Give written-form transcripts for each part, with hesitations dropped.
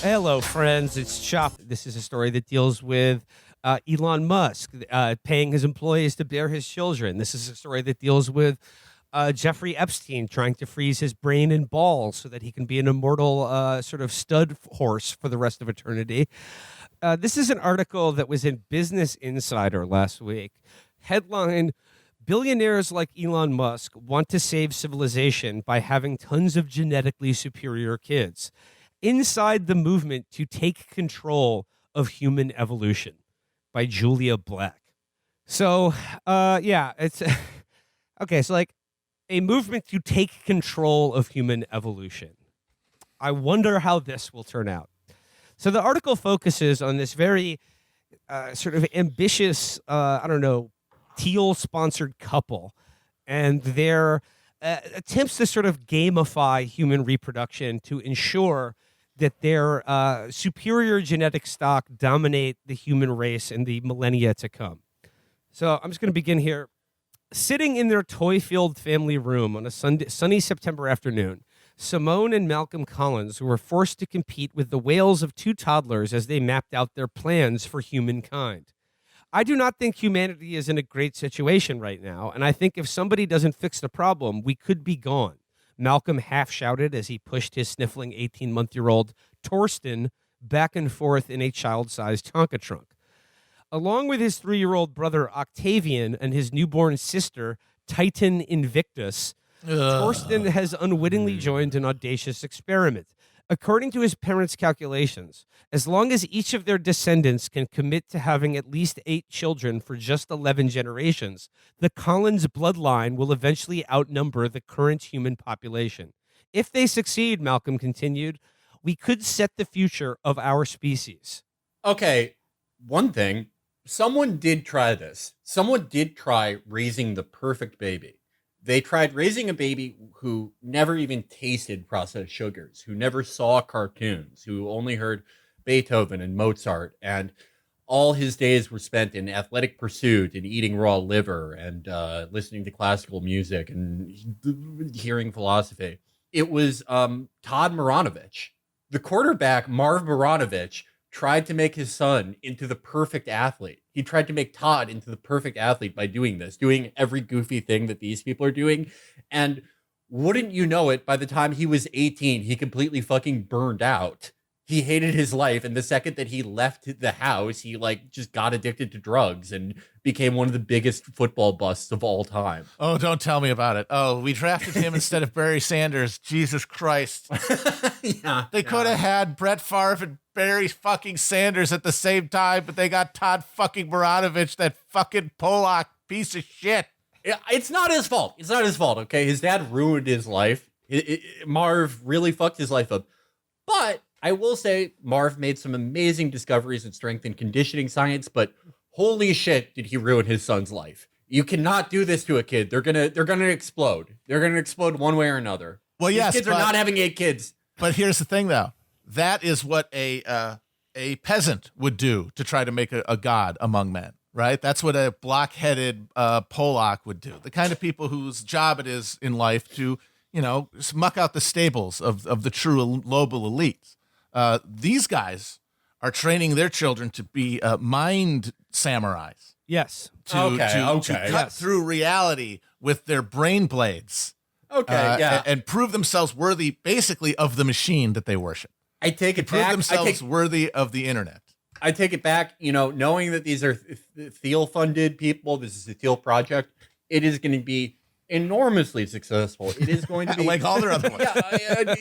Hello, friends. It's Chapo. This is a story that deals with Elon Musk paying his employees to bear his children. This is a story that deals with Jeffrey Epstein trying to freeze his brain and balls so that he can be an immortal sort of stud horse for the rest of eternity. This is an article that was in Business Insider last week. Headline: Billionaires like Elon Musk want to save civilization by having tons of genetically superior kids. Inside the movement to take control of human evolution, by Julia Black. So, it's okay. So, like, a movement to take control of human evolution. I wonder how this will turn out. So, the article focuses on this very sort of ambitious, teal-sponsored couple and their attempts to sort of gamify human reproduction to ensure that their superior genetic stock dominate the human race in the millennia to come. So I'm just going to begin here. Sitting in their toy-filled family room on a sunny September afternoon, Simone and Malcolm Collins were forced to compete with the wails of two toddlers as they mapped out their plans for humankind. I do not think humanity is in a great situation right now, and I think if somebody doesn't fix the problem, we could be gone. Malcolm half shouted as he pushed his sniffling 18-month-year-old Torsten back and forth in a child-sized Tonka trunk. Along with his 3-year-old brother Octavian and his newborn sister Titan Invictus, Torsten has unwittingly joined an audacious experiment. According to his parents' calculations, as long as each of their descendants can commit to having at least 8 children for just 11 generations, the Collins bloodline will eventually outnumber the current human population. If they succeed, Malcolm continued, we could set the future of our species. Okay, one thing, someone did try this. Someone did try raising the perfect baby. They tried raising a baby who never even tasted processed sugars, who never saw cartoons, who only heard Beethoven and Mozart, and all his days were spent in athletic pursuit and eating raw liver and listening to classical music and hearing philosophy. It was Todd Maranovich. The quarterback, Marv Maranovich, tried to make his son into the perfect athlete. He tried to make Todd into the perfect athlete by doing this, doing every goofy thing that these people are doing. And wouldn't you know it, by the time he was 18, he completely fucking burned out. He hated his life. And the second that he left the house, he just got addicted to drugs and became one of the biggest football busts of all time. Oh, don't tell me about it. Oh, we drafted him instead of Barry Sanders. Jesus Christ. They could have had Brett Favre and Barry fucking Sanders at the same time, but they got Todd fucking Maranovich, that fucking Polak piece of shit. It's not his fault. It's not his fault, okay? His dad ruined his life. Marv really fucked his life up. But I will say Marv made some amazing discoveries in strength and conditioning science, but holy shit, did he ruin his son's life. You cannot do this to a kid. They're gonna explode. They're gonna explode one way or another. Well, yes, these kids are not having 8 kids. But here's the thing, though. That is what a peasant would do to try to make a god among men, right? That's what a block-headed Polak would do. The kind of people whose job it is in life to, muck out the stables of the true global elites. These guys are training their children to be mind samurais. Yes. To cut through reality with their brain blades. And prove themselves worthy, basically, of the machine that they worship. I take it prove back. themselves worthy of the internet. I take it back. Knowing that these are Thiel-funded people, this is a Thiel project. It is going to be enormously successful. It is going to be like all their other ones.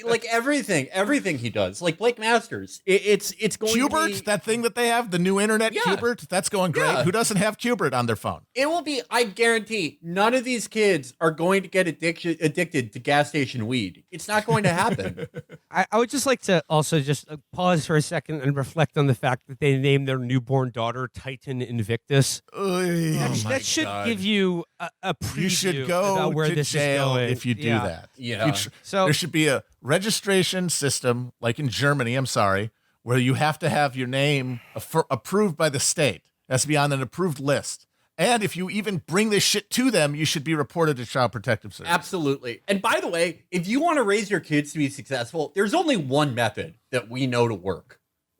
Like everything he does. Like Blake Masters. It's going Qbert, to be that thing that they have, the new internet Qbert, that's going great. Yeah. Who doesn't have Qbert on their phone? It will be, I guarantee, none of these kids are going to get addicted to gas station weed. It's not going to happen. I would just like to also just pause for a second and reflect on the fact that they named their newborn daughter Titan Invictus. That should give you a preview. You should go about where to this jail is going. if you do that. Yeah. So there should be a registration system, like in Germany, where you have to have your name approved by the state. It has to be on an approved list. And if you even bring this shit to them, you should be reported to Child Protective Services. Absolutely. And by the way, if you want to raise your kids to be successful, there's only one method that we know to work,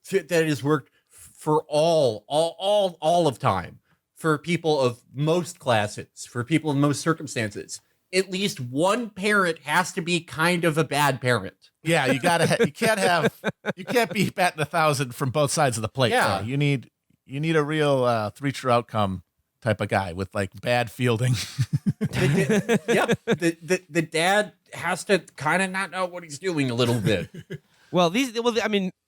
that has worked for all of time, for people of most classes, for people in most circumstances. At least one parent has to be kind of a bad parent. Yeah, you can't be batting 1,000 from both sides of the plate. Yeah. Though. You need a real three-true outcome type of guy with like bad fielding. The dad has to kind of not know what he's doing a little bit. Well,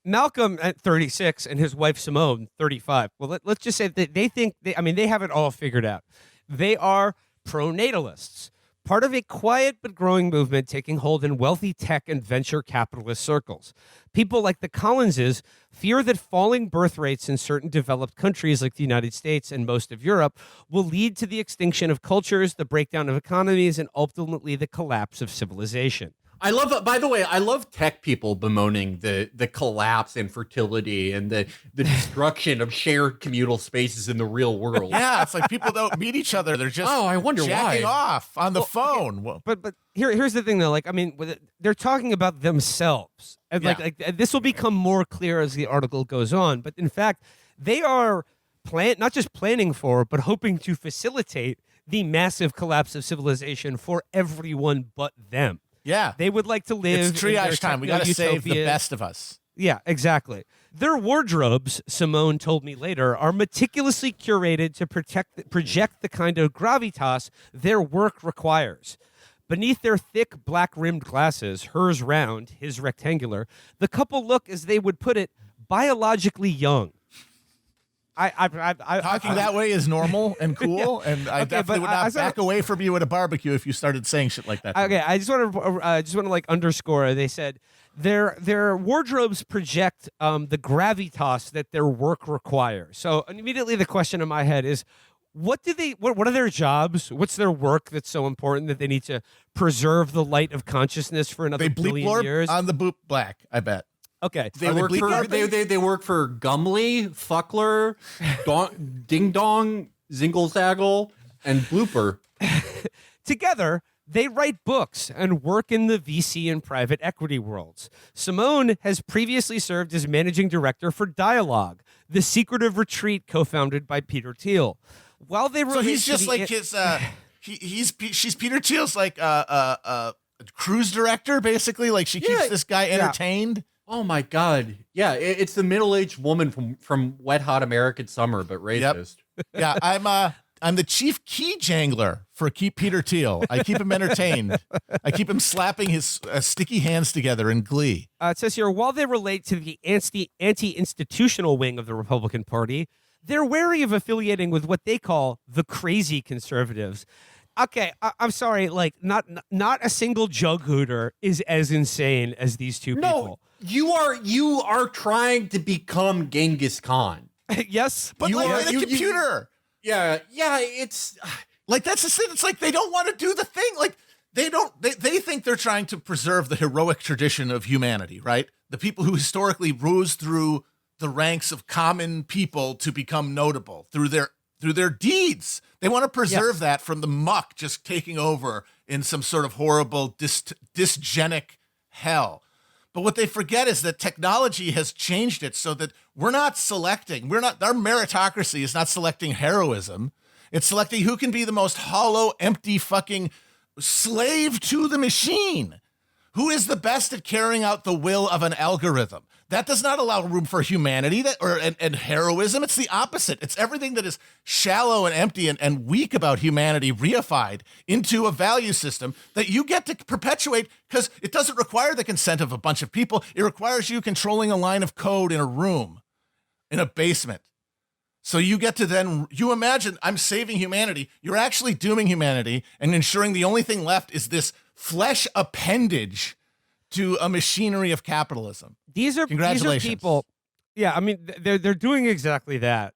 Malcolm at 36 and his wife Simone 35. Well, let's just say that they have it all figured out. They are pronatalists, part of a quiet but growing movement taking hold in wealthy tech and venture capitalist circles. People like the Collinses fear that falling birth rates in certain developed countries like the United States and most of Europe will lead to the extinction of cultures, the breakdown of economies, and ultimately the collapse of civilization. I love tech people bemoaning the collapse and fertility and the destruction of shared communal spaces in the real world. Yeah, it's like people don't meet each other. They're just I wonder jacking why. off on the phone. Okay. But here's the thing though. They're talking about themselves, and like this will become more clear as the article goes on. But in fact, they are not just planning for, but hoping to facilitate the massive collapse of civilization for everyone but them. Yeah. They would like to live. It's triage time. We got to save the best of us. Yeah, exactly. Their wardrobes, Simone told me later, are meticulously curated to project the kind of gravitas their work requires. Beneath their thick, black-rimmed glasses, hers round, his rectangular, the couple look, as they would put it, biologically young. Talking that way is normal and cool, yeah. And I definitely would not back away from you at a barbecue if you started saying shit like that. Okay, I just want to underscore. They said their wardrobes project the gravitas that their work requires. So immediately the question in my head is, what are their jobs? What's their work that's so important that they need to preserve the light of consciousness for another billion years? On the boot black, I bet. Okay. They work for Gumley, Fuckler, Ding Dong, Zinglezaggle, and Blooper. Together, they write books and work in the VC and private equity worlds. Simone has previously served as managing director for Dialogue, the secretive retreat co-founded by Peter Thiel. While they so he's just like his she's Peter Thiel's like cruise director, basically. Like she keeps this guy entertained. Oh my God. Yeah, it's the middle-aged woman from Wet Hot American Summer, but racist. Yep. Yeah, I'm the chief key jangler for Peter Thiel. I keep him entertained. I keep him slapping his sticky hands together in glee. It says here, while they relate to the anti-institutional wing of the Republican Party, they're wary of affiliating with what they call the crazy conservatives. Okay, I'm sorry, like not a single jug hooter is as insane as these two people. You are trying to become Genghis Khan. Yes, but like in a computer. Yeah, it's like that's the thing. It's like they don't want to do the thing. Like they think they're trying to preserve the heroic tradition of humanity, right? The people who historically rose through the ranks of common people to become notable through their deeds. They want to preserve that from the muck just taking over in some sort of horrible dysgenic hell. But what they forget is that technology has changed it so that we're not selecting. Our meritocracy is not selecting heroism. It's selecting who can be the most hollow, empty fucking slave to the machine. Who is the best at carrying out the will of an algorithm? That does not allow room for humanity and heroism. It's the opposite. It's everything that is shallow and empty and weak about humanity reified into a value system that you get to perpetuate because it doesn't require the consent of a bunch of people. It requires you controlling a line of code in a room, in a basement. So you get to you imagine I'm saving humanity. You're actually dooming humanity and ensuring the only thing left is this flesh appendage to a machinery of capitalism. These are people. Yeah, I mean, they're doing exactly that.